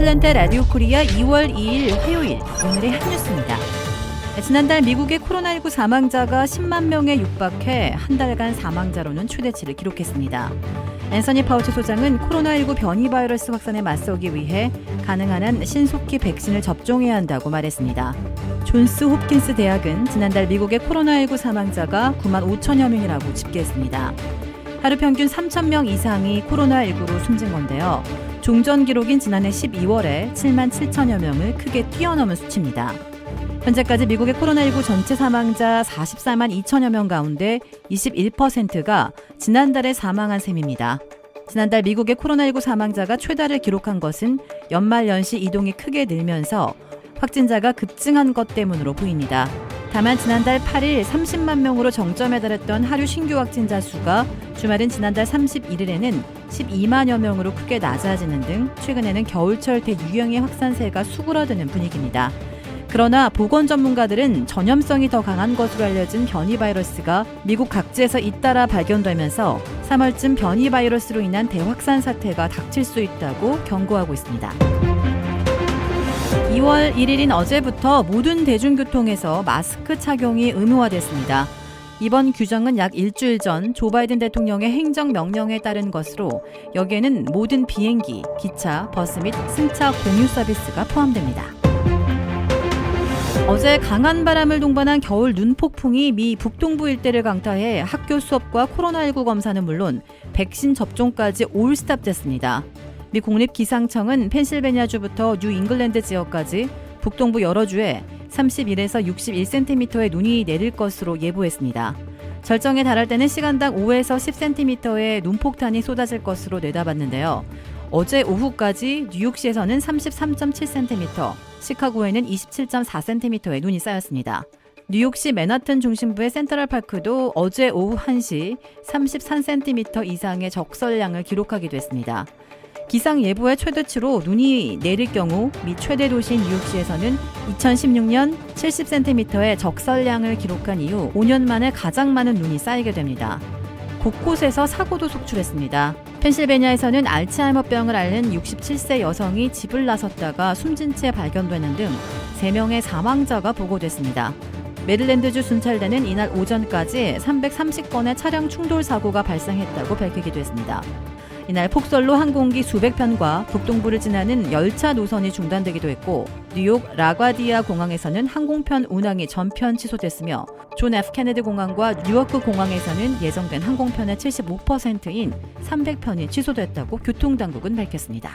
아틀란타 라디오 코리아 2월 2일 화요일 오늘의 한 뉴스입니다. 지난달 미국의 코로나19 사망자가 10만 명에 육박해 한 달간 사망자로는 최대치를 기록했습니다. 앤서니 파우치 소장은 코로나19 변이 바이러스 확산에 맞서기 위해 가능한 한 신속히 백신을 접종해야 한다고 말했습니다. 존스 홉킨스 대학은 지난달 미국의 코로나19 사망자가 9만 5천여 명이라고 집계했습니다. 하루 평균 3천 명 이상이 코로나19로 숨진 건데요. 종전 기록인 지난해 12월에 7만 7천여 명을 크게 뛰어넘은 수치입니다. 현재까지 미국의 코로나19 전체 사망자 44만 2천여 명 가운데 21%가 지난달에 사망한 셈입니다. 지난달 미국의 코로나19 사망자가 최다를 기록한 것은 연말연시 이동이 크게 늘면서 확진자가 급증한 것 때문으로 보입니다. 다만 지난달 8일 30만 명으로 정점에 달했던 하루 신규 확진자 수가 주말인 지난달 31일에는 12만여 명으로 크게 낮아지는 등 최근에는 겨울철 대유행의 확산세가 수그러드는 분위기입니다. 그러나 보건 전문가들은 전염성이 더 강한 것으로 알려진 변이 바이러스가 미국 각지에서 잇따라 발견되면서 3월쯤 변이 바이러스로 인한 대확산 사태가 닥칠 수 있다고 경고하고 있습니다. 2월 1일인 어제부터 모든 대중교통에서 마스크 착용이 의무화됐습니다. 이번 규정은 약 일주일 전 조 바이든 대통령의 행정명령에 따른 것으로 여기에는 모든 비행기, 기차, 버스 및 승차 공유 서비스가 포함됩니다. 어제 강한 바람을 동반한 겨울 눈폭풍이 미 북동부 일대를 강타해 학교 수업과 코로나19 검사는 물론 백신 접종까지 올스탑됐습니다. 미 국립기상청은 펜실베니아주부터 뉴잉글랜드 지역까지 북동부 여러 주에 31에서 61cm의 눈이 내릴 것으로 예보했습니다. 절정에 달할 때는 시간당 5에서 10cm의 눈폭탄이 쏟아질 것으로 내다봤는데요. 어제 오후까지 뉴욕시에서는 33.7cm, 시카고에는 27.4cm의 눈이 쌓였습니다. 뉴욕시 맨하튼 중심부의 센트럴파크도 어제 오후 1시 33cm 이상의 적설량을 기록하기도 했습니다. 기상예보의 최대치로 눈이 내릴 경우 미 최대 도시인 뉴욕시에서는 2016년 70cm의 적설량을 기록한 이후 5년 만에 가장 많은 눈이 쌓이게 됩니다. 곳곳에서 사고도 속출했습니다. 펜실베니아에서는 알츠하이머병을 앓는 67세 여성이 집을 나섰다가 숨진 채 발견되는 등 3명의 사망자가 보고됐습니다. 메릴랜드주 순찰대는 이날 오전까지 330건의 차량 충돌 사고가 발생했다고 밝히기도 했습니다. 이날 폭설로 항공기 수백 편과 북동부를 지나는 열차 노선이 중단되기도 했고 뉴욕 라과디아 공항에서는 항공편 운항이 전편 취소됐으며 존 F 케네디 공항과 뉴워크 공항에서는 예정된 항공편의 75%인 300편이 취소됐다고 교통당국은 밝혔습니다.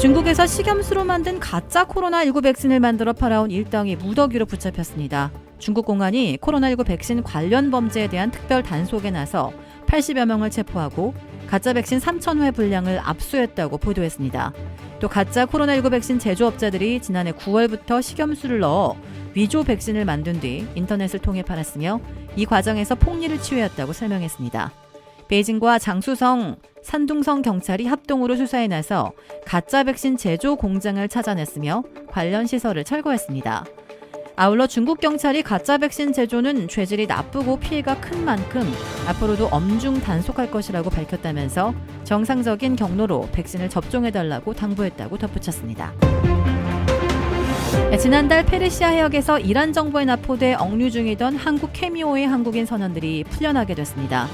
중국에서 식염수로 만든 가짜 코로나19 백신을 만들어 팔아온 일당이 무더기로 붙잡혔습니다. 중국 공안이 코로나19 백신 관련 범죄에 대한 특별 단속에 나서 80여 명을 체포하고 가짜 백신 3,000회 분량을 압수했다고 보도했습니다. 또 가짜 코로나19 백신 제조업자들이 지난해 9월부터 식염수를 넣어 위조 백신을 만든 뒤 인터넷을 통해 팔았으며 이 과정에서 폭리를 취하였다고 설명했습니다. 베이징과 장수성, 산둥성 경찰이 합동으로 수사에 나서 가짜 백신 제조 공장을 찾아냈으며 관련 시설을 철거했습니다. 아울러 중국 경찰이 가짜 백신 제조는 죄질이 나쁘고 피해가 큰 만큼 앞으로도 엄중 단속할 것이라고 밝혔다면서 정상적인 경로로 백신을 접종해달라고 당부했다고 덧붙였습니다. 지난달 페르시아 해역에서 이란 정부에 납포돼 억류 중이던 한국 케미오의 한국인 선원들이 풀려나게 됐습니다.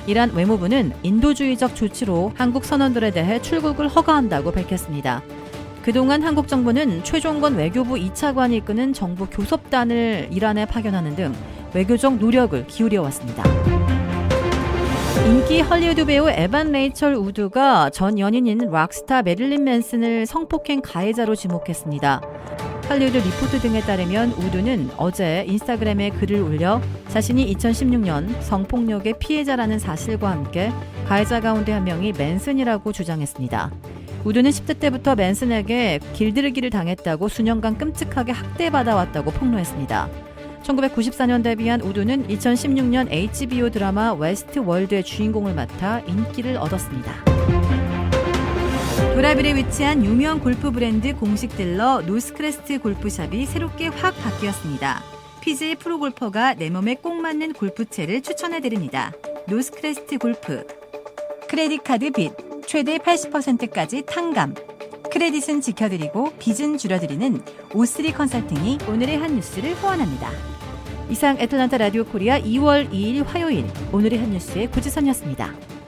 이란 외무부는 인도주의적 조치로 한국 선원들에 대해 출국을 허가한다고 밝혔습니다. 그동안 한국 정부는 최종건 외교부 2차관이 이끄는 정부 교섭단을 이란에 파견하는 등 외교적 노력을 기울여 왔습니다. 인기 헐리우드 배우 에반 레이첼 우드가 전 연인인 락스타 메릴린 맨슨을 성폭행 가해자로 지목했습니다. 할리우드 리포트 등에 따르면 우드는 어제 인스타그램에 글을 올려 자신이 2016년 성폭력의 피해자라는 사실과 함께 가해자 가운데 한 명이 맨슨이라고 주장했습니다. 우드는 10대 때부터 맨슨에게 길들이기를 당했다고 수년간 끔찍하게 학대받아왔다고 폭로했습니다. 1994년 데뷔한 우드는 2016년 HBO 드라마 웨스트 월드의 주인공을 맡아 인기를 얻었습니다. 도라빌에 위치한 유명 골프 브랜드 공식 딜러 노스크레스트 골프샵이 새롭게 확 바뀌었습니다. PGA 프로골퍼가 내 몸에 꼭 맞는 골프채를 추천해드립니다. 노스크레스트 골프. 크레딧 카드 빚 최대 80%까지 탕감. 크레딧은 지켜드리고 빚은 줄여드리는 O3 컨설팅이 오늘의 한 뉴스를 후원합니다. 이상 애틀란타 라디오 코리아 2월 2일 화요일 오늘의 한 뉴스의 구지선이었습니다.